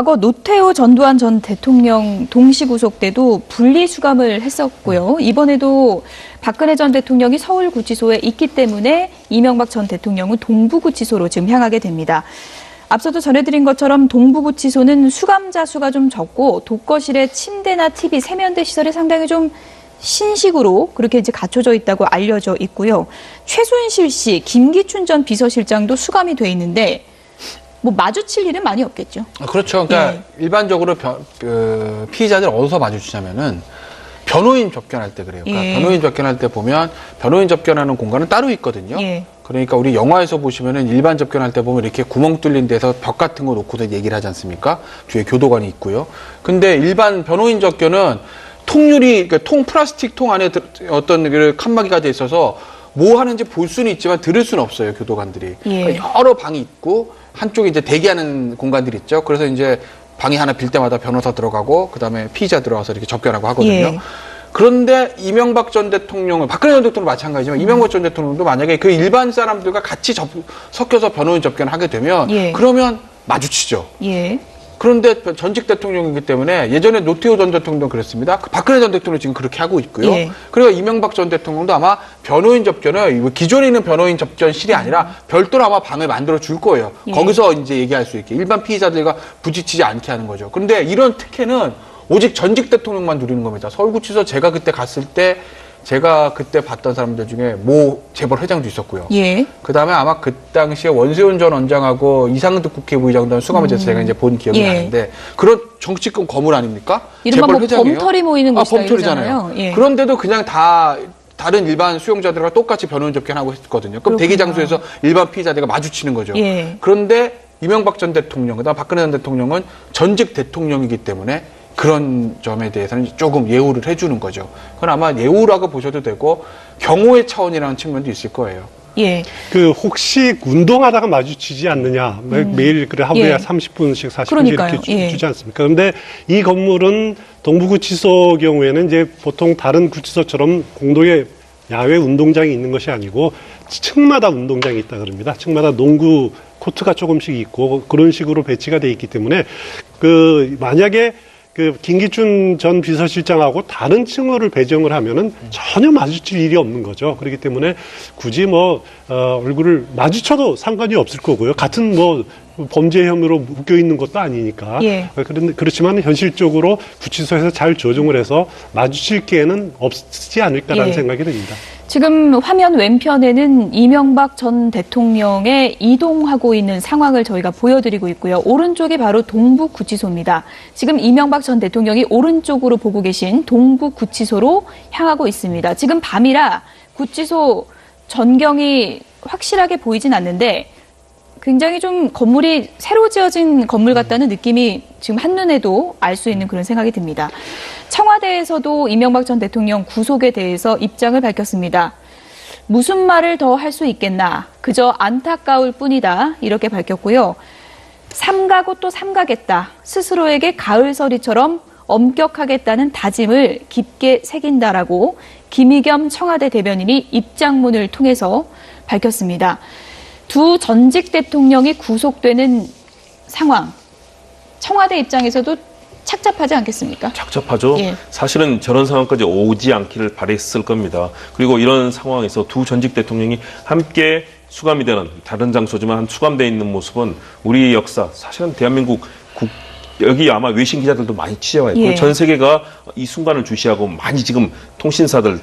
과거 노태우 전두환 전 대통령 동시 구속 때도 분리수감을 했었고요. 이번에도 박근혜 전 대통령이 서울구치소에 있기 때문에 이명박 전 대통령은 동부구치소로 지금 향하게 됩니다. 앞서도 전해드린 것처럼 동부구치소는 수감자 수가 좀 적고 독거실에 침대나 TV, 세면대 시설이 상당히 좀 신식으로 그렇게 이제 갖춰져 있다고 알려져 있고요. 최순실 씨, 김기춘 전 비서실장도 수감이 돼 있는데 뭐 마주칠 일은 많이 없겠죠. 그렇죠. 그러니까 일반적으로 피의자들 어디서 마주치냐면은 변호인 접견할 때 그래요. 그러니까 변호인 접견할 때 보면 변호인 접견하는 공간은 따로 있거든요. 그러니까 우리 영화에서 보시면은 일반 접견할 때 보면 이렇게 구멍 뚫린 데서 벽 같은 거 놓고도 얘기를 하지 않습니까? 뒤에 교도관이 있고요. 근데 일반 변호인 접견은 통유리, 그러니까 플라스틱 통 안에 어떤 칸막이가 돼 있어서 뭐 하는지 볼 수는 있지만 들을 수는 없어요, 교도관들이. 그러니까 여러 방이 있고 한쪽에 이제 대기하는 공간들이 있죠. 그래서 이제 방이 하나 빌 때마다 변호사 들어가고 그다음에 피의자 들어가서 이렇게 접견하고 하거든요. 그런데 이명박 전 대통령은 박근혜 전 대통령 마찬가지지만 이명박 전 대통령도 만약에 그 일반 사람들과 같이 섞여서 변호인 접견을 하게 되면 그러면 마주치죠. 그런데 전직 대통령이기 때문에 예전에 노태우 전 대통령도 그랬습니다. 박근혜 전 대통령 지금 그렇게 하고 있고요. 그리고 이명박 전 대통령도 아마 변호인 접견을 기존에 있는 변호인 접견실이 아니라 별도로 아마 방을 만들어 줄 거예요. 거기서 이제 얘기할 수 있게 일반 피의자들과 부딪히지 않게 하는 거죠. 그런데 이런 특혜는 오직 전직 대통령만 누리는 겁니다. 서울구치소 제가 그때 갔을 때 제가 그때 봤던 사람들 중에 모 재벌 회장도 있었고요. 그다음에 아마 그 당시에 원세훈 전 원장하고 이상득 국회부의장도 수감이 돼서 제가 이제 본 기억이 나는데 그런 정치권 거물 아닙니까? 이른바 재벌 회장이에요. 범털이 모이는 곳이다. 범털이잖아요. 그런데도 그냥 다른 일반 수용자들과 똑같이 변호인 접견하고 했거든요. 그럼 대기 장소에서 일반 피의자들과 마주치는 거죠. 그런데 이명박 전 대통령, 그다음 박근혜 전 대통령은 전직 대통령이기 때문에 그런 점에 대해서는 조금 예우를 해주는 거죠. 그건 아마 예우라고 보셔도 되고 경호의 차원이라는 측면도 있을 거예요. 혹시 운동하다가 마주치지 않느냐. 매일 하루에 30분씩 40분씩 이렇게 주지 않습니까? 그런데 이 건물은 동부구치소 경우에는 이제 보통 다른 구치소처럼 공동의 야외 운동장이 있는 것이 아니고 층마다 운동장이 있다 그럽니다. 층마다 농구 코트가 조금씩 있고 그런 식으로 배치가 돼 있기 때문에 만약에 김기춘 전 비서실장하고 다른 층호를 배정을 하면은 전혀 마주칠 일이 없는 거죠. 그렇기 때문에 굳이 얼굴을 마주쳐도 상관이 없을 거고요. 같은 범죄 혐의로 묶여 있는 것도 아니니까. 그렇지만 현실적으로 구치소에서 잘 조정을 해서 마주칠 기회는 없지 않을까라는 생각이 듭니다. 지금 화면 왼편에는 이명박 전 대통령의 이동하고 있는 상황을 저희가 보여드리고 있고요. 오른쪽이 바로 동부구치소입니다. 지금 이명박 전 대통령이 오른쪽으로 보고 계신 동부구치소로 향하고 있습니다. 지금 밤이라 구치소 전경이 확실하게 보이진 않는데 굉장히 좀 건물이 새로 지어진 건물 같다는 느낌이 지금 한눈에도 알 수 있는 그런 생각이 듭니다. 청와대에서도 이명박 전 대통령 구속에 대해서 입장을 밝혔습니다. 무슨 말을 더 할 수 있겠나. 그저 안타까울 뿐이다. 이렇게 밝혔고요. 삼가고 또 삼가겠다. 스스로에게 가을서리처럼 엄격하겠다는 다짐을 깊게 새긴다라고 김의겸 청와대 대변인이 입장문을 통해서 밝혔습니다. 두 전직 대통령이 구속되는 상황, 청와대 입장에서도 착잡하지 않겠습니까? 착잡하죠. 사실은 저런 상황까지 오지 않기를 바랬을 겁니다. 그리고 이런 상황에서 두 전직 대통령이 함께 수감이 되는 다른 장소지만 수감되어 있는 모습은 우리 역사, 사실은 대한민국 여기 아마 외신 기자들도 많이 취재와 있고 전 세계가 이 순간을 주시하고 많이 지금 통신사들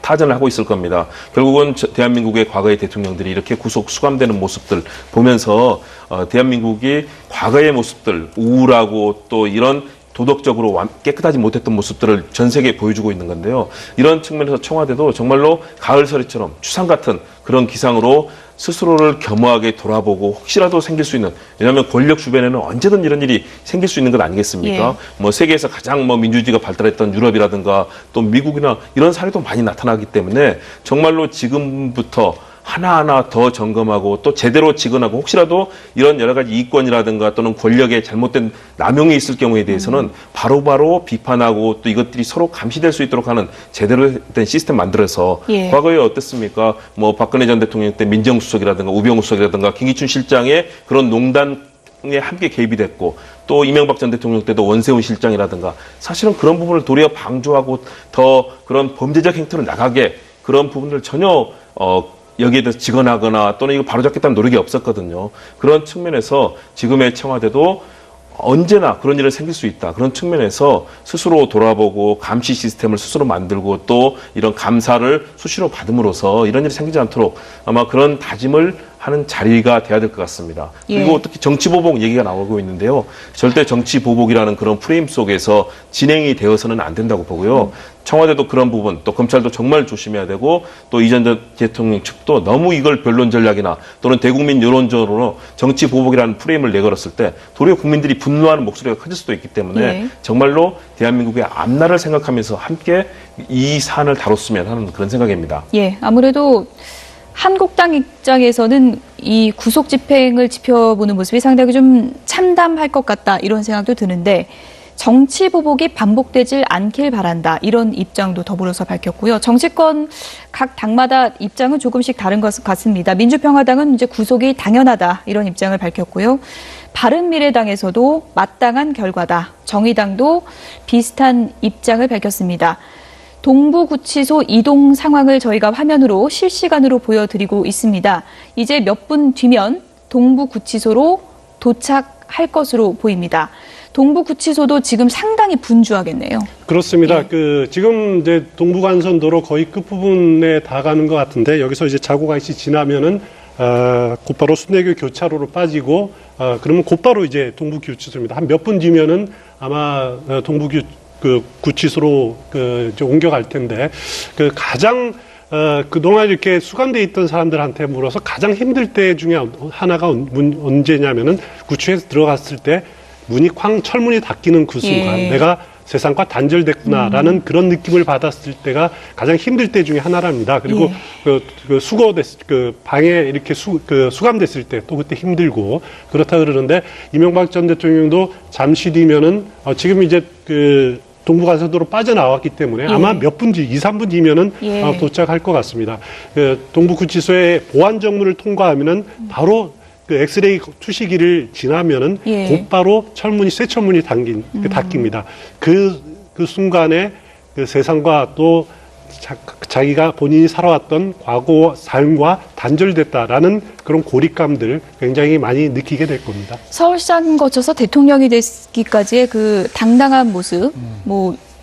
타전을 하고 있을 겁니다. 결국은 대한민국의 과거의 대통령들이 이렇게 구속 수감되는 모습들 보면서 대한민국이 과거의 모습들 우울하고 또 이런 도덕적으로 깨끗하지 못했던 모습들을 전 세계에 보여주고 있는 건데요. 이런 측면에서 청와대도 정말로 가을서리처럼 추상 같은 그런 기상으로 스스로를 겸허하게 돌아보고 혹시라도 생길 수 있는, 왜냐하면 권력 주변에는 언제든 이런 일이 생길 수 있는 것 아니겠습니까? 세계에서 가장 민주주의가 발달했던 유럽이라든가 또 미국이나 이런 사례도 많이 나타나기 때문에 정말로 지금부터 하나하나 더 점검하고 또 제대로 직언하고 혹시라도 이런 여러 가지 이권이라든가 또는 권력의 잘못된 남용이 있을 경우에 대해서는 바로바로 비판하고 또 이것들이 서로 감시될 수 있도록 하는 제대로 된 시스템 만들어서 과거에 어땠습니까? 박근혜 전 대통령 때 민정수석이라든가 우병우 수석이라든가 김기춘 실장의 그런 농단 함께 개입이 됐고 또 이명박 전 대통령 때도 원세훈 실장이라든가 사실은 그런 부분을 도리어 방조하고 더 그런 범죄적 행태로 나가게 그런 부분을 전혀 여기에 대해서 직언하거나 또는 이걸 바로잡겠다는 노력이 없었거든요. 그런 측면에서 지금의 청와대도 언제나 그런 일이 생길 수 있다. 그런 측면에서 스스로 돌아보고 감시 시스템을 스스로 만들고 또 이런 감사를 수시로 받음으로써 이런 일이 생기지 않도록 아마 그런 다짐을 하는 자리가 돼야 될 것 같습니다. 그리고 특히 정치보복 얘기가 나오고 있는데요. 절대 정치보복이라는 그런 프레임 속에서 진행이 되어서는 안 된다고 보고요. 청와대도 그런 부분, 또 검찰도 정말 조심해야 되고 또 이 전 대통령 측도 너무 이걸 변론 전략이나 또는 대국민 여론전으로 정치보복이라는 프레임을 내걸었을 때 도리어 국민들이 분노하는 목소리가 커질 수도 있기 때문에 정말로 대한민국의 앞날을 생각하면서 함께 이 사안을 다뤘으면 하는 그런 생각입니다. 예, 아무래도 한국당 입장에서는 이 구속 집행을 지켜보는 모습이 상당히 좀 참담할 것 같다 이런 생각도 드는데 정치 보복이 반복되질 않길 바란다 이런 입장도 더불어서 밝혔고요. 정치권 각 당마다 입장은 조금씩 다른 것 같습니다. 민주평화당은 이제 구속이 당연하다 이런 입장을 밝혔고요. 바른미래당에서도 마땅한 결과다. 정의당도 비슷한 입장을 밝혔습니다. 동부구치소 이동 상황을 저희가 화면으로 실시간으로 보여드리고 있습니다. 이제 몇 분 뒤면 동부구치소로 도착할 것으로 보입니다. 동부구치소도 지금 상당히 분주하겠네요. 그렇습니다. 지금 이제 동부간선도로 거의 끝부분에 다 가는 것 같은데 여기서 이제 자고가시 지나면은 곧바로 순회교 교차로로 빠지고 그러면 곧바로 이제 동부구치소입니다. 한 몇 분 뒤면은 아마 구치소로 이제 옮겨갈 텐데 가장 그동안 이렇게 수감돼 있던 사람들한테 물어서 가장 힘들 때 중에 하나가 언제냐면은 구치소에 들어갔을 때 철문이 닫히는 그 순간 내가 세상과 단절됐구나라는 그런 느낌을 받았을 때가 가장 힘들 때 중에 하나랍니다. 그리고 방에 이렇게 수감됐을 때 또 그때 힘들고 그렇다 그러는데 이명박 전 대통령도 잠시 뒤면은 지금 이제 동부간선도로 빠져나왔기 때문에 아마 몇 분 뒤, 2, 3분 뒤면은 도착할 것 같습니다. 동부구치소의 보안 정문을 통과하면은 바로 엑스레이 투시기를 지나면은 곧바로 새 철문이 닫힙니다. 그 순간에 세상과 또 자기가 본인이 살아왔던 과거 삶과 단절됐다라는 그런 고립감들 굉장히 많이 느끼게 될 겁니다. 서울시장 거쳐서 대통령이 되기까지의 그 당당한 모습,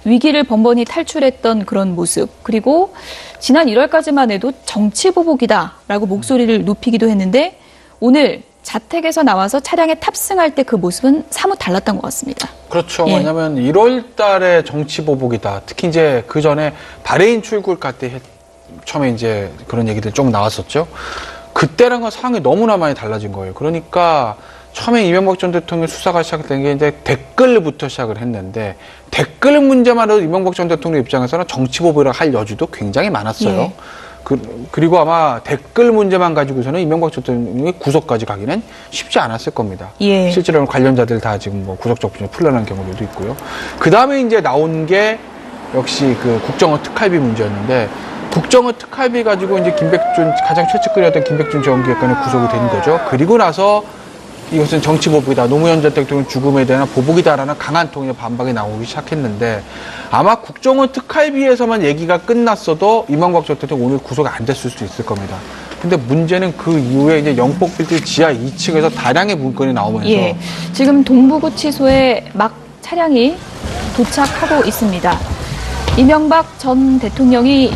위기를 번번이 탈출했던 그런 모습, 그리고 지난 1월까지만 해도 정치보복이다라고 목소리를 높이기도 했는데 오늘 자택에서 나와서 차량에 탑승할 때 그 모습은 사뭇 달랐던 것 같습니다. 그렇죠. 왜냐하면 1월 달에 정치보복이다. 특히 이제 그 전에 바레인 출국 갈 때 처음에 이제 그런 얘기들 좀 나왔었죠. 그때랑은 상황이 너무나 많이 달라진 거예요. 그러니까 처음에 이명박 전 대통령 수사가 시작된 게 이제 댓글부터 시작을 했는데 댓글 문제만 해도 이명박 전 대통령 입장에서는 정치보복이라고 할 여지도 굉장히 많았어요. 그리고 아마 댓글 문제만 가지고서는 이명박 전 대통령이 구속까지 가기는 쉽지 않았을 겁니다. 실제로는 관련자들 다 지금 구속 적부심이 풀려난 경우들도 있고요. 그 다음에 이제 나온 게 역시 국정원 특활비 문제였는데 국정원 특활비 가지고 이제 가장 최측근이었던 김백준 정기획관이 구속이 된 거죠. 그리고 나서 이것은 정치보복이다. 노무현 전 대통령 죽음에 대한 보복이다라는 강한 통의 반박이 나오기 시작했는데 아마 국정원 특활비에서만 얘기가 끝났어도 이명박 전 대통령 오늘 구속이 안 됐을 수도 있을 겁니다. 근데 문제는 그 이후에 이제 영폭빌딩 지하 2층에서 다량의 문건이 나오면서 지금 동부구치소에 막 차량이 도착하고 있습니다. 이명박 전 대통령이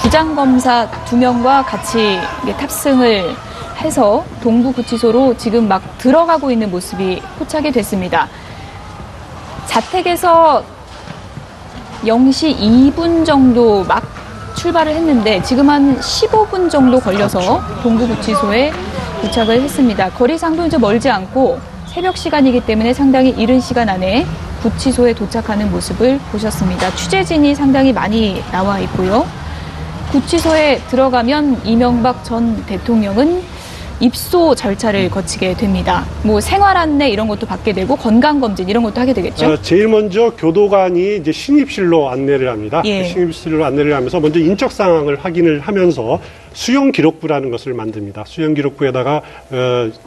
부장검사 2명과 같이 탑승을 해서 동부구치소로 지금 막 들어가고 있는 모습이 포착이 됐습니다. 자택에서 0시 2분 정도 막 출발을 했는데 지금 한 15분 정도 걸려서 동부구치소에 도착을 했습니다. 거리상도 이제 멀지 않고 새벽 시간이기 때문에 상당히 이른 시간 안에 구치소에 도착하는 모습을 보셨습니다. 취재진이 상당히 많이 나와 있고요. 구치소에 들어가면 이명박 전 대통령은 입소 절차를 거치게 됩니다. 생활 안내 이런 것도 받게 되고 건강검진 이런 것도 하게 되겠죠? 제일 먼저 교도관이 이제 신입실로 안내를 합니다. 신입실로 안내를 하면서 먼저 인적 상황을 확인을 하면서 수용 기록부라는 것을 만듭니다. 수용 기록부에다가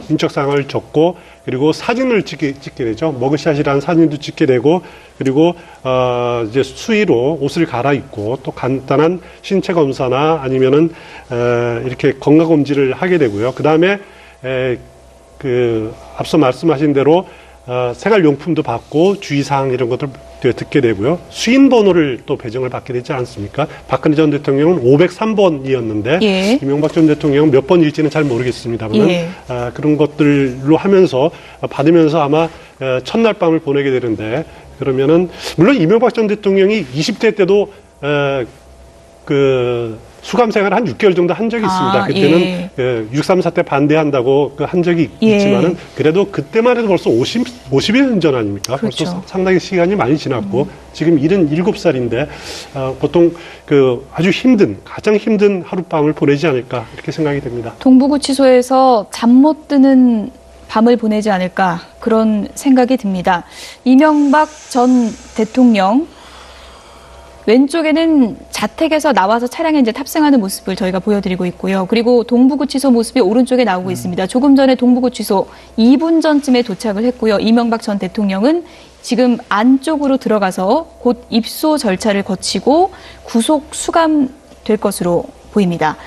인적 상황을 적고 그리고 사진을 찍게 되죠. 머그샷이라는 사진도 찍게 되고, 그리고 이제 수의로 옷을 갈아입고 또 간단한 신체 검사나 아니면은 이렇게 건강 검진을 하게 되고요. 그 다음에 앞서 말씀하신 대로 생활용품도 받고 주의사항 이런 것들 듣게 되고요. 수인 번호를 또 배정을 받게 되지 않습니까? 박근혜 전 대통령은 503번이었는데 예. 이명박 전 대통령은 몇 번일지는 잘 모르겠습니다만 예. 그런 것들로 하면서 받으면서 아마 첫날 밤을 보내게 되는데, 그러면은 물론 이명박 전 대통령이 20대 때도 수감 생활을 한 6개월 정도 한 적이 있습니다. 그때는 6.3 사태 반대한다고 한 적이 있지만은 그래도 그때만 해도 벌써 50여 년 전 아닙니까? 그렇죠. 벌써 상당히 시간이 많이 지났고 지금 77살인데 보통 아주 가장 힘든 하룻밤을 보내지 않을까 이렇게 생각이 됩니다. 동부구치소에서 잠 못 드는 밤을 보내지 않을까 그런 생각이 듭니다. 이명박 전 대통령 왼쪽에는 자택에서 나와서 차량에 이제 탑승하는 모습을 저희가 보여드리고 있고요. 그리고 동부구치소 모습이 오른쪽에 나오고 있습니다. 조금 전에 동부구치소 2분 전쯤에 도착을 했고요. 이명박 전 대통령은 지금 안쪽으로 들어가서 곧 입소 절차를 거치고 구속 수감될 것으로 보입니다.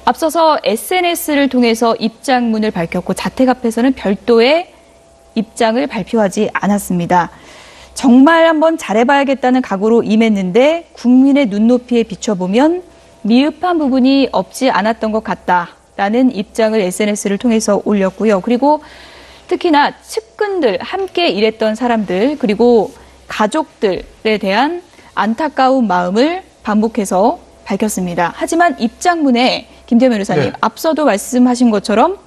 앞서서 SNS를 통해서 입장문을 밝혔고 자택 앞에서는 별도의 입장을 발표하지 않았습니다. 정말 한번 잘해봐야겠다는 각오로 임했는데 국민의 눈높이에 비춰보면 미흡한 부분이 없지 않았던 것 같다라는 입장을 SNS를 통해서 올렸고요. 그리고 특히나 측근들, 함께 일했던 사람들, 그리고 가족들에 대한 안타까운 마음을 반복해서 밝혔습니다. 하지만 입장문에 김태현 변호사님, 앞서도 말씀하신 것처럼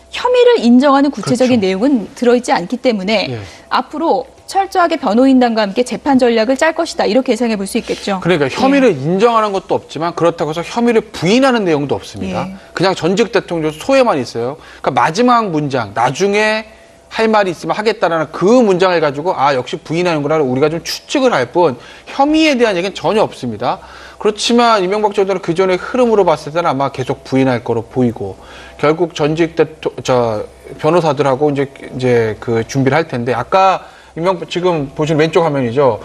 혐의를 인정하는 구체적인 내용은 들어있지 않기 때문에 앞으로 철저하게 변호인단과 함께 재판 전략을 짤 것이다. 이렇게 예상해 볼 수 있겠죠. 그러니까 혐의를 인정하는 것도 없지만 그렇다고 해서 혐의를 부인하는 내용도 없습니다. 그냥 전직 대통령 소회만 있어요. 그러니까 마지막 문장, 나중에 할 말이 있으면 하겠다라는 그 문장을 가지고 역시 부인하는구나 우리가 좀 추측을 할 뿐 혐의에 대한 얘기는 전혀 없습니다. 그렇지만 이명박 전 대통령 그 전에 흐름으로 봤을 때는 아마 계속 부인할 거로 보이고 결국 전직 변호사들하고 이제 그 준비를 할 텐데 아까 지금 보시는 왼쪽 화면이죠.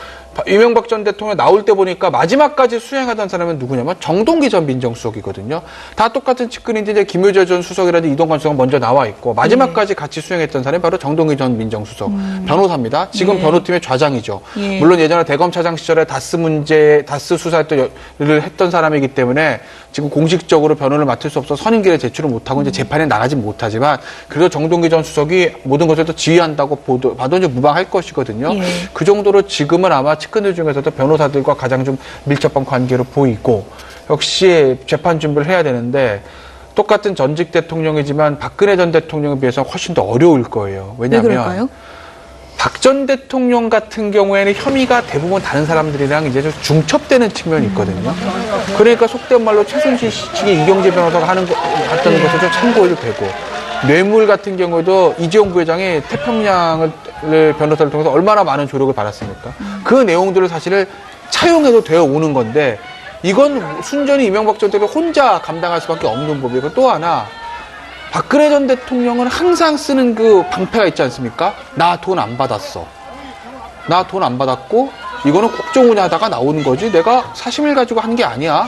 이명박 전 대통령 나올 때 보니까 마지막까지 수행하던 사람은 누구냐면 정동기 전 민정수석이거든요. 다 똑같은 측근인데 이제 김효재 전 수석이라든지 이동관 수석은 먼저 나와 있고 마지막까지 같이 수행했던 사람이 바로 정동기 전 민정수석 변호사입니다. 지금 변호팀의 좌장이죠. 물론 예전에 대검차장 시절에 다스 수사를 했던 사람이기 때문에 지금 공식적으로 변호를 맡을 수 없어서 선임기를 제출을 못하고 이제 재판에 나가지 못하지만 그래도 정동기 전 수석이 모든 것을 또 지휘한다고 봐도 이제 무방할 것이거든요. 그 정도로 지금은 아마 측근들 중에서도 변호사들과 가장 좀 밀접한 관계로 보이고 역시 재판 준비를 해야 되는데 똑같은 전직 대통령이지만 박근혜 전 대통령에 비해서 훨씬 더 어려울 거예요. 왜냐하면 박 전 대통령 같은 경우에는 혐의가 대부분 다른 사람들이랑 이제 좀 중첩되는 측면이 있거든요. 그러니까 속된 말로 최순실 측의 이경재 변호사가 했던 것을 좀 참고해도 되고 뇌물 같은 경우도 이재용 부회장이 태평양을 변호사를 통해서 얼마나 많은 조력을 받았습니까? 그 내용들을 사실을 차용해도 되어 오는 건데 이건 순전히 이명박 전 대통령이 혼자 감당할 수밖에 없는 법이고 또 하나 박근혜 전 대통령은 항상 쓰는 그 방패가 있지 않습니까? 나 돈 안 받았어. 나 돈 안 받았고 이거는 국정운영하다가 나오는 거지 내가 사심을 가지고 한 게 아니야.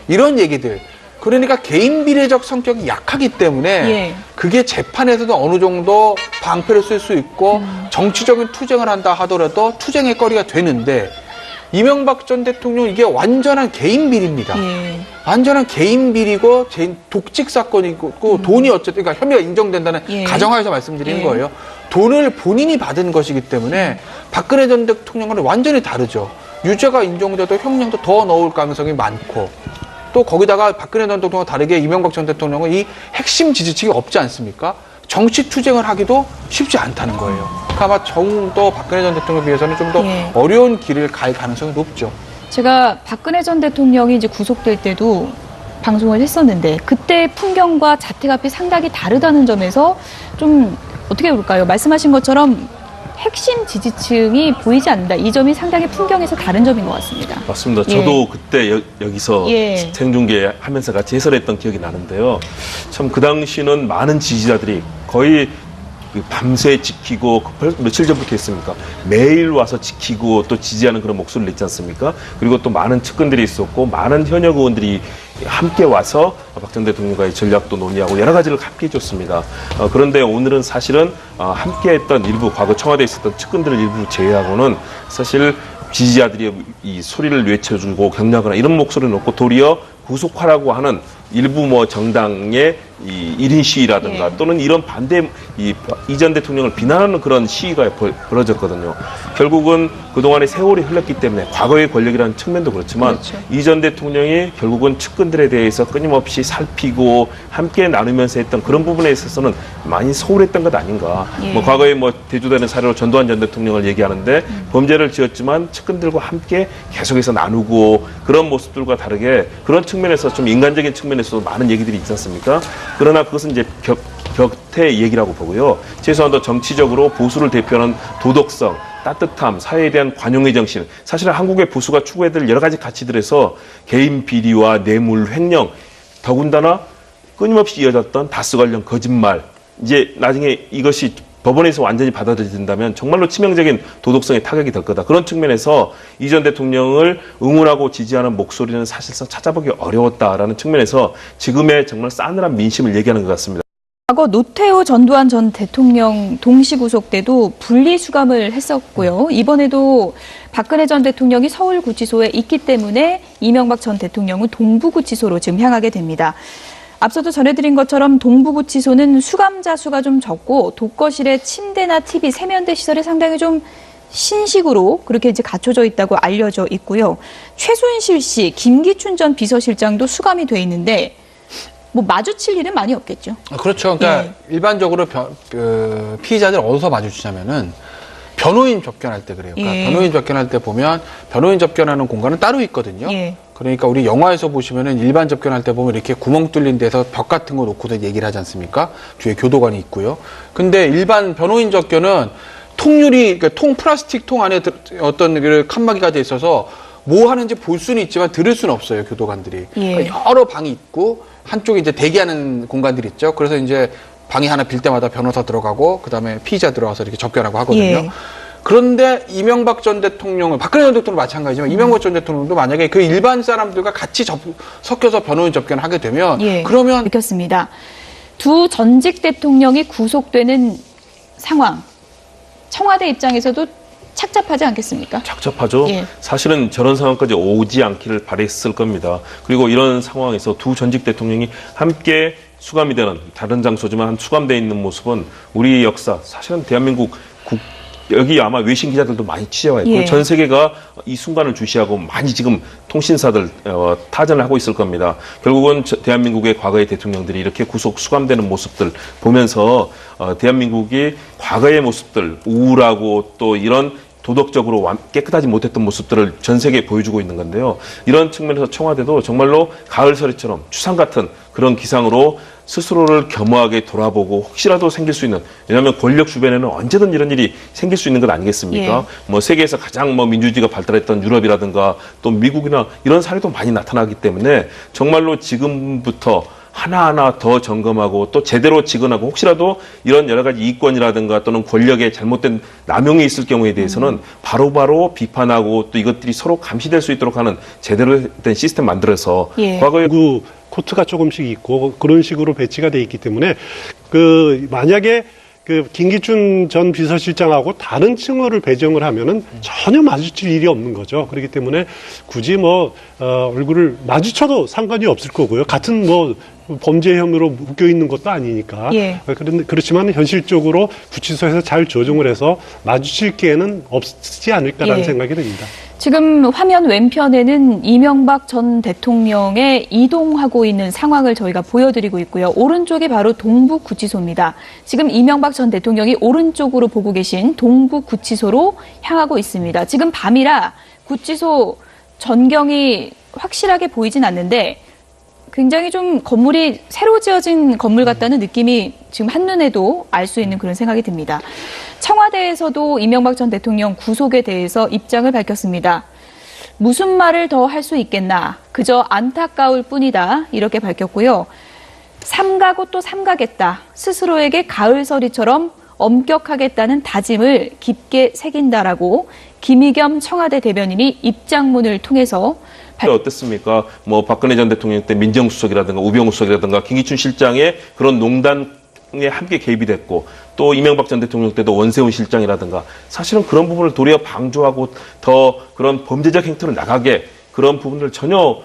이런 얘기들. 그러니까 개인 비례적 성격이 약하기 때문에 그게 재판에서도 어느 정도 방패를 쓸 수 있고 정치적인 투쟁을 한다 하더라도 투쟁의 거리가 되는데 이명박 전 대통령 이게 완전한 개인 비리입니다. 완전한 개인 비리고 독직 사건이고 돈이 어쨌든 그러니까 혐의가 인정된다는 가정하에서 말씀드리는 거예요. 돈을 본인이 받은 것이기 때문에 박근혜 전 대통령과는 완전히 다르죠. 유죄가 인정돼도 형량도 더 넣을 가능성이 많고 또 거기다가 박근혜 전 대통령과 다르게 이명박 전 대통령은 이 핵심 지지층이 없지 않습니까? 정치 투쟁을 하기도 쉽지 않다는 거예요. 그러니까 아마 정도 박근혜 전 대통령에 비해서는 좀 더 어려운 길을 갈 가능성이 높죠. 제가 박근혜 전 대통령이 이제 구속될 때도 방송을 했었는데 그때 풍경과 자택 앞이 상당히 다르다는 점에서 좀 어떻게 볼까요? 말씀하신 것처럼 핵심 지지층이 보이지 않는다. 이 점이 상당히 풍경에서 다른 점인 것 같습니다. 맞습니다. 저도 그때 여기서 생중계하면서 같이 해설했던 기억이 나는데요. 참 그 당시는 많은 지지자들이 거의 밤새 지키고 며칠 전부터 했습니까? 매일 와서 지키고 또 지지하는 그런 목소리를 냈지 않습니까? 그리고 또 많은 측근들이 있었고 많은 현역 의원들이 함께 와서 박 전 대통령과의 전략도 논의하고 여러 가지를 함께 해줬습니다. 그런데 오늘은 사실은 함께 했던 일부 과거 청와대에 있었던 측근들을 일부 제외하고는 사실 지지자들이 이 소리를 외쳐주고 격려하거나 이런 목소리를 놓고 도리어 구속하라고 하는 일부 뭐 정당의 이 1인 시위라든가 또는 이런 반대 이 전 대통령을 비난하는 그런 시위가 벌어졌거든요. 결국은 그동안의 세월이 흘렀기 때문에 과거의 권력이라는 측면도 그렇지만 이 전 대통령이 결국은 측근들에 대해서 끊임없이 살피고 함께 나누면서 했던 그런 부분에 있어서는 많이 소홀했던 것 아닌가. 뭐 과거에 뭐 대두되는 사례로 전두환 전 대통령을 얘기하는데 범죄를 지었지만 측근들과 함께 계속해서 나누고 그런 모습들과 다르게 그런 측면에서 좀 인간적인 측면에서도 많은 얘기들이 있지 않습니까? 그러나 그것은 이제 격태 얘기라고 보고요. 최소한도 정치적으로 보수를 대표하는 도덕성, 따뜻함, 사회에 대한 관용의 정신, 사실은 한국의 보수가 추구해야 될 여러 가지 가치들에서 개인 비리와 뇌물, 횡령, 더군다나 끊임없이 이어졌던 다스 관련 거짓말, 이제 나중에 이것이 법원에서 완전히 받아들여진다면 정말로 치명적인 도덕성의 타격이 될 거다. 그런 측면에서 이 전 대통령을 응원하고 지지하는 목소리는 사실상 찾아보기 어려웠다라는 측면에서 지금의 정말 싸늘한 민심을 얘기하는 것 같습니다. 과거 노태우 전두환 전 대통령 동시 구속 때도 분리수감을 했었고요. 이번에도 박근혜 전 대통령이 서울구치소에 있기 때문에 이명박 전 대통령은 동부구치소로 지금 향하게 됩니다. 앞서도 전해드린 것처럼 동부구치소는 수감자 수가 좀 적고 독거실에 침대나 TV, 세면대 시설이 상당히 좀 신식으로 그렇게 이제 갖춰져 있다고 알려져 있고요. 최순실 씨, 김기춘 전 비서실장도 수감이 돼 있는데 뭐 마주칠 일은 많이 없겠죠. 그렇죠. 그러니까 일반적으로 피의자들 어디서 마주치냐면은 변호인 접견할 때 그래요. 그러니까 변호인 접견할 때 보면 변호인 접견하는 공간은 따로 있거든요. 그러니까 우리 영화에서 보시면은 일반 접견할 때 보면 이렇게 구멍 뚫린 데서 벽 같은 거 놓고도 얘기를 하지 않습니까? 뒤에 교도관이 있고요. 근데 일반 변호인 접견은 통유리, 그러니까 플라스틱 통 안에 어떤 그 칸막이가 돼 있어서 뭐 하는지 볼 수는 있지만 들을 수는 없어요, 교도관들이. 그러니까 여러 방이 있고 한쪽에 이제 대기하는 공간들이 있죠. 그래서 이제 방이 하나 빌 때마다 변호사 들어가고 그다음에 피의자 들어가서 이렇게 접견하고 하거든요. 그런데 이명박 전 대통령은 박근혜 전 대통령 마찬가지지만 이명박 전 대통령도 만약에 그 일반 사람들과 같이 섞여서 변호인 접견을 하게 되면 그러면 읽혔습니다. 두 전직 대통령이 구속되는 상황. 청와대 입장에서도 착잡하지 않겠습니까? 착잡하죠. 사실은 저런 상황까지 오지 않기를 바랬을 겁니다. 그리고 이런 상황에서 두 전직 대통령이 함께 수감이 되는 다른 장소지만 수감되어 있는 모습은 우리 역사, 사실은 대한민국 여기 아마 외신 기자들도 많이 취재와 있고 전 세계가 이 순간을 주시하고 많이 지금 통신사들 타전을 하고 있을 겁니다. 결국은 대한민국의 과거의 대통령들이 이렇게 구속 수감되는 모습들 보면서 대한민국이 과거의 모습들 우울하고 또 이런 도덕적으로 깨끗하지 못했던 모습들을 전 세계에 보여주고 있는 건데요. 이런 측면에서 청와대도 정말로 가을서리처럼 추상 같은 그런 기상으로 스스로를 겸허하게 돌아보고 혹시라도 생길 수 있는, 왜냐하면 권력 주변에는 언제든 이런 일이 생길 수 있는 것 아니겠습니까? 뭐 세계에서 가장 민주주의가 발달했던 유럽이라든가 또 미국이나 이런 사례도 많이 나타나기 때문에 정말로 지금부터 하나하나 더 점검하고 또 제대로 직언하고 혹시라도 이런 여러 가지 이권이라든가 또는 권력의 잘못된 남용이 있을 경우에 대해서는 바로바로 비판하고 또 이것들이 서로 감시될 수 있도록 하는 제대로 된 시스템 만들어서 과거에 코트가 조금씩 있고 그런 식으로 배치가 돼 있기 때문에 만약에 김기춘 전 비서실장하고 다른 층호를 배정을 하면은 전혀 마주칠 일이 없는 거죠. 그렇기 때문에 굳이 얼굴을 마주쳐도 상관이 없을 거고요. 같은 범죄 혐의로 묶여 있는 것도 아니니까. 그렇지만 현실적으로 구치소에서 잘 조정을 해서 마주칠 기회는 없지 않을까라는 생각이 듭니다. 지금 화면 왼편에는 이명박 전 대통령의 이동하고 있는 상황을 저희가 보여드리고 있고요. 오른쪽이 바로 동부구치소입니다. 지금 이명박 전 대통령이 오른쪽으로 보고 계신 동부구치소로 향하고 있습니다. 지금 밤이라 구치소 전경이 확실하게 보이진 않는데 굉장히 좀 건물이 새로 지어진 건물 같다는 느낌이 지금 한눈에도 알 수 있는 그런 생각이 듭니다. 청와대에서도 이명박 전 대통령 구속에 대해서 입장을 밝혔습니다. 무슨 말을 더 할 수 있겠나. 그저 안타까울 뿐이다. 이렇게 밝혔고요. 삼가고 또 삼가겠다. 스스로에게 가을서리처럼 엄격하겠다는 다짐을 깊게 새긴다라고 김의겸 청와대 대변인이 입장문을 통해서 어땠습니까? 뭐 박근혜 전 대통령 때 민정수석이라든가 우병우 수석이라든가 김기춘 실장의 그런 농단에 함께 개입이 됐고 또 이명박 전 대통령 때도 원세훈 실장이라든가 사실은 그런 부분을 도리어 방조하고 더 그런 범죄적 행태로 나가게 그런 부분들 전혀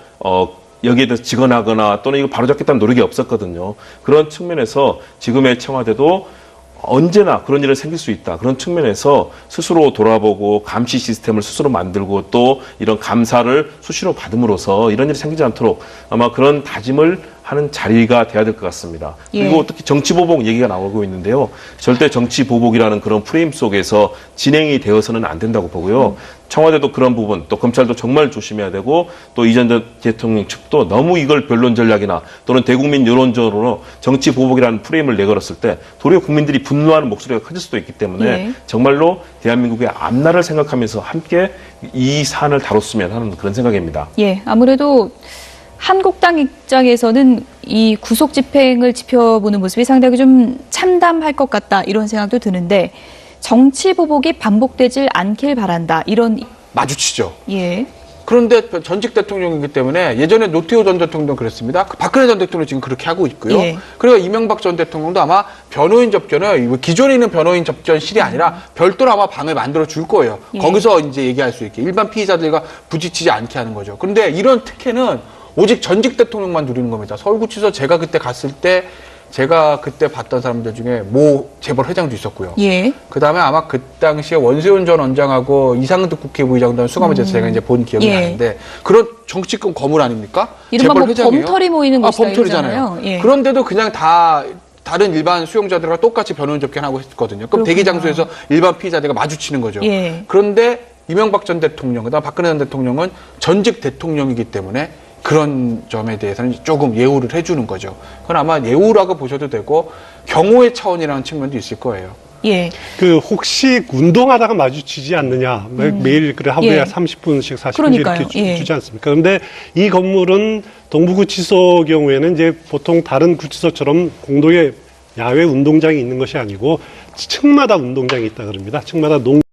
여기에 대해서 직언하거나 또는 이거 바로잡겠다는 노력이 없었거든요. 그런 측면에서 지금의 청와대도 언제나 그런 일이 생길 수 있다. 그런 측면에서 스스로 돌아보고 감시 시스템을 스스로 만들고 또 이런 감사를 수시로 받음으로써 이런 일이 생기지 않도록 아마 그런 다짐을 하는 자리가 돼야 될 것 같습니다. 그리고 특히 정치보복 얘기가 나오고 있는데요. 절대 정치보복이라는 그런 프레임 속에서 진행이 되어서는 안 된다고 보고요. 청와대도 그런 부분, 또 검찰도 정말 조심해야 되고 또 이 전 대통령 측도 너무 이걸 변론 전략이나 또는 대국민 여론전으로 정치보복이라는 프레임을 내걸었을 때 도리어 국민들이 분노하는 목소리가 커질 수도 있기 때문에 정말로 대한민국의 앞날을 생각하면서 함께 이 사안을 다뤘으면 하는 그런 생각입니다. 예, 아무래도 한국당 입장에서는 이 구속 집행을 지켜보는 모습이 상당히 좀 참담할 것 같다 이런 생각도 드는데 정치 보복이 반복되질 않길 바란다 이런 마주치죠. 예. 그런데 전직 대통령이기 때문에 예전에 노태우 전 대통령 그랬습니다. 박근혜 전 대통령 지금 그렇게 하고 있고요. 그리고 이명박 전 대통령도 아마 변호인 접견을 기존에 있는 변호인 접견실이 아니라 별도로 아마 방을 만들어 줄 거예요. 거기서 이제 얘기할 수 있게 일반 피의자들과 부딪히지 않게 하는 거죠. 그런데 이런 특혜는 오직 전직 대통령만 누리는 겁니다. 서울구치소 제가 그때 갔을 때 제가 그때 봤던 사람들 중에 모 재벌 회장도 있었고요. 그다음에 아마 그 당시에 원세훈 전 원장하고 이상득 국회부의장도 수감을 돼서 제가 이제 본 기억이 나는데 그런 정치권 거물 아닙니까? 이른바 뭐 범털이 모이는 곳이다 범털이잖아요. 그런데도 그냥 다른 일반 수용자들과 똑같이 변호인 접견하고 했거든요. 그럼 대기 장소에서 일반 피의자들과 마주치는 거죠. 그런데 이명박 전 대통령, 그다음 박근혜 전 대통령은 전직 대통령이기 때문에 그런 점에 대해서는 조금 예우를 해주는 거죠. 그건 아마 예우라고 보셔도 되고 경호의 차원이라는 측면도 있을 거예요. 그 혹시 운동하다가 마주치지 않느냐. 매일 그래 하루에 30분씩 40분 이렇게 주지 않습니까? 그런데 이 건물은 동부구치소 경우에는 이제 보통 다른 구치소처럼 공동의 야외 운동장이 있는 것이 아니고 층마다 운동장이 있다 그럽니다. 층마다